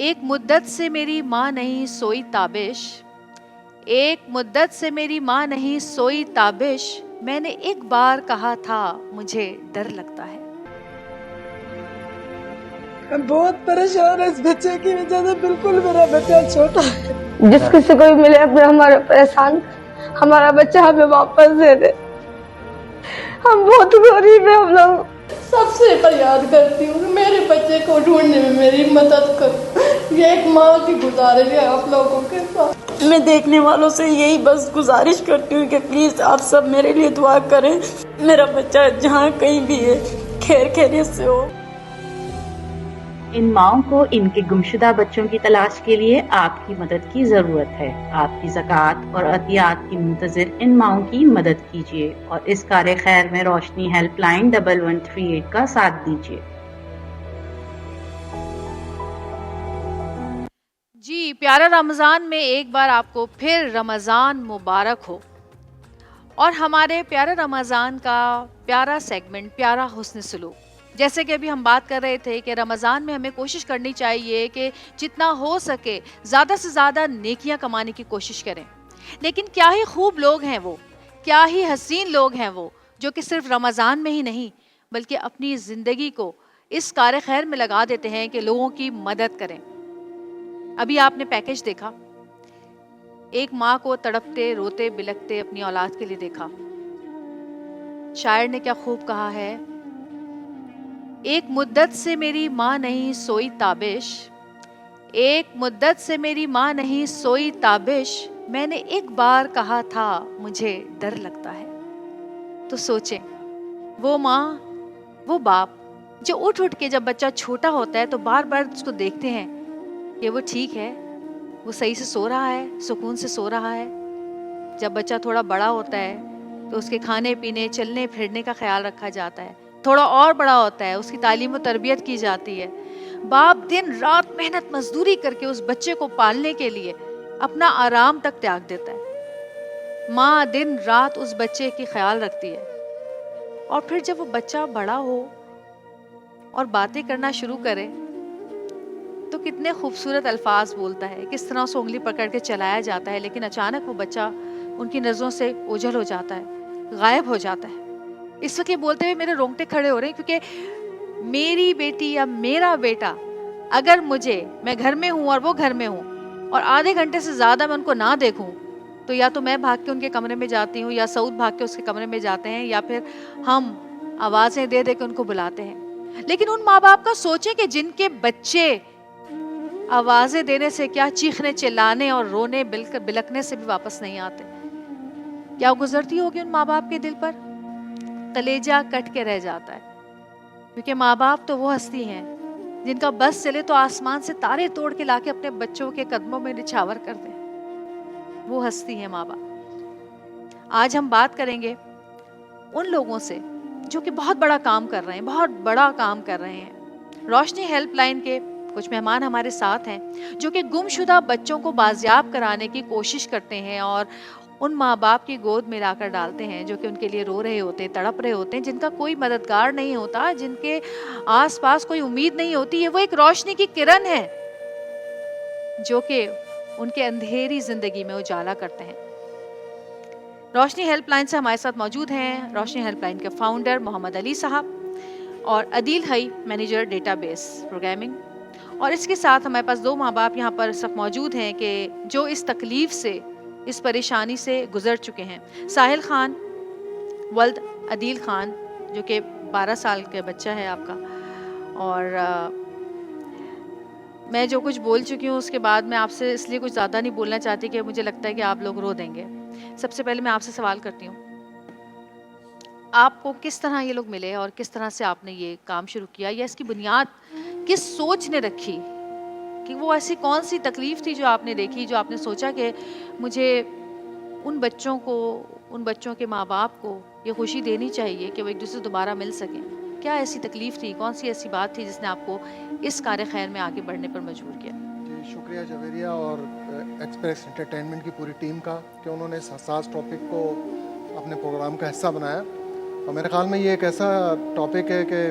ایک مدت سے میری ماں نہیں سوئی تابش، ایک مدت سے میری ماں نہیں سوئی تابش، میں نے ایک بار کہا تھا مجھے ڈر لگتا ہے۔ ہم بہت پریشان ہیں اس بچے کی وجہ سے، بالکل میرا بچہ چھوٹا ہے۔ جس کسی کو بھی ملے اپنے ہمارے پریشان، ہمارا بچہ ہمیں واپس دے دے، ہم بہت غریب ہیں ہم لوگ۔ سب سے فریاد کرتی ہوں کہ میرے بچے کو ڈھونڈنے میں میری مدد کرو، یہ ایک ماں کی گزارش ہے آپ لوگوں کے ساتھ۔ میں دیکھنے والوں سے یہی بس گزارش کرتی ہوں کہ پلیز آپ سب میرے لیے دعا کریں، میرا بچہ جہاں کہیں بھی ہے خیر خیریت سے ہو۔ ان ماؤں کو ان کے گمشدہ بچوں کی تلاش کے لیے آپ کی مدد کی ضرورت ہے۔ آپ کی زکوٰۃ اور عطیات کی منتظر ان ماؤں کی مدد کیجیے اور اس کار خیر میں روشنی ہیلپ لائن 1138 کا ساتھ دیجیے۔ جی پیارا رمضان میں ایک بار آپ کو پھر رمضان مبارک ہو، اور ہمارے پیارا رمضان کا پیارا سیگمنٹ پیارا حسن سلوک، جیسے کہ ابھی ہم بات کر رہے تھے کہ رمضان میں ہمیں کوشش کرنی چاہیے کہ جتنا ہو سکے زیادہ سے زیادہ نیکیاں کمانے کی کوشش کریں۔ لیکن کیا ہی خوب لوگ ہیں وہ، کیا ہی حسین لوگ ہیں وہ، جو کہ صرف رمضان میں ہی نہیں بلکہ اپنی زندگی کو اس کار خیر میں لگا دیتے ہیں کہ لوگوں کی مدد کریں۔ ابھی آپ نے پیکج دیکھا، ایک ماں کو تڑپتے روتے بلکتے اپنی اولاد کے لیے دیکھا۔ شاعر نے کیا خوب کہا ہے، ایک مدت سے میری ماں نہیں سوئی تابش، ایک مدت سے میری ماں نہیں سوئی تابش، میں نے ایک بار کہا تھا مجھے ڈر لگتا ہے۔ تو سوچیں، وہ ماں، وہ باپ جو اٹھ کے جب بچہ چھوٹا ہوتا ہے تو بار بار اس کو دیکھتے ہیں کہ وہ ٹھیک ہے، وہ صحیح سے سو رہا ہے، سکون سے سو رہا ہے۔ جب بچہ تھوڑا بڑا ہوتا ہے تو اس کے کھانے پینے چلنے پھرنے کا خیال رکھا جاتا ہے، تھوڑا اور بڑا ہوتا ہے اس کی تعلیم و تربیت کی جاتی ہے۔ باپ دن رات محنت مزدوری کر کے اس بچے کو پالنے کے لیے اپنا آرام تک تیاگ دیتا ہے۔ ماں دن رات اس بچے کی خیال رکھتی ہے، اور پھر جب وہ بچہ بڑا ہو اور باتیں کرنا شروع کرے تو کتنے خوبصورت الفاظ بولتا ہے، کس طرح اسے انگلی پکڑ کے چلایا جاتا ہے، لیکن اچانک وہ بچہ ان کی نظروں سے اوجھل ہو جاتا ہے، غائب ہو جاتا ہے۔ اس وقت یہ بولتے ہوئے میرے رونگٹے کھڑے ہو رہے ہیں، کیونکہ میری بیٹی یا میرا بیٹا اگر میں گھر میں ہوں اور وہ گھر میں ہوں اور آدھے گھنٹے سے زیادہ میں ان کو نہ دیکھوں تو یا تو میں بھاگ کے ان کے کمرے میں جاتی ہوں، یا سعود بھاگ کے اس کے کمرے میں جاتے ہیں، یا پھر ہم آوازیں دے دے کے ان کو بلاتے ہیں۔ لیکن ان ماں باپ کا سوچیں کہ جن کے بچے آوازیں دینے سے کیا، چیخنے چلانے اور رونے بلکنے سے بھی واپس نہیں آتے، کیا گزرتی ہوگی ان ماں باپ کے دل پر؟ کلیجہ کٹ کے رہ جاتا ہے، کیونکہ ماں باپ تو وہ ہستی ہیں جن کا بس چلے تو آسمان سے تارے توڑ کے لا کے اپنے بچوں کے قدموں میں نچھاور کر دیں۔ وہ ہستی ہیں ماں باپ۔ آج ہم بات کریں گے ان لوگوں سے جو کہ بہت بڑا کام کر رہے ہیں، بہت بڑا کام کر رہے ہیں۔ روشنی ہیلپ لائن کے کچھ مہمان ہمارے ساتھ ہیں جو کہ گمشدہ بچوں کو بازیاب کرانے کی کوشش کرتے ہیں اور ان ماں باپ کی گود میں لا کر ڈالتے ہیں جو کہ ان کے لیے رو رہے ہوتے ہیں، تڑپ رہے ہوتے ہیں، جن کا کوئی مددگار نہیں ہوتا، جن کے آس پاس کوئی امید نہیں ہوتی۔ یہ وہ ایک روشنی کی کرن ہے جو کہ ان کے اندھیری زندگی میں اجالا کرتے ہیں۔ روشنی ہیلپ لائن سے ہمارے ساتھ موجود ہیں روشنی ہیلپ لائن کے فاؤنڈر محمد علی صاحب اور عدیل حئی، مینیجر ڈیٹا بیس پروگرامنگ، اور اس کے ساتھ ہمارے پاس دو ماں باپ یہاں پر سب موجود ہیں کہ جو اس تکلیف سے، اس پریشانی سے گزر چکے ہیں۔ ساحل خان ولد عدیل خان جو کہ 12 سال کا بچہ ہے آپ کا، اور میں جو کچھ بول چکی ہوں اس کے بعد میں آپ سے اس لیے کچھ زیادہ نہیں بولنا چاہتی کہ مجھے لگتا ہے کہ آپ لوگ رو دیں گے۔ سب سے پہلے میں آپ سے سوال کرتی ہوں، آپ کو کس طرح یہ لوگ ملے اور کس طرح سے آپ نے یہ کام شروع کیا، یا اس کی بنیاد کس سوچ نے رکھی، کہ وہ ایسی کون سی تکلیف تھی جو آپ نے دیکھی، جو آپ نے سوچا کہ مجھے ان بچوں کو، ان بچوں کے ماں باپ کو یہ خوشی دینی چاہیے کہ وہ ایک دوسرے سے دوبارہ مل سکیں؟ کیا ایسی تکلیف تھی، کون سی ایسی بات تھی جس نے آپ کو اس کار خیر میں آگے بڑھنے پر مجبور کیا؟ جی شکریہ جویریہ اور ایکسپریس انٹرٹینمنٹ کی پوری ٹیم کا کہ انہوں نے اس حساس ٹاپک کو اپنے پروگرام کا حصہ بنایا، اور میرے خیال میں یہ ایک ایسا ٹاپک ہے کہ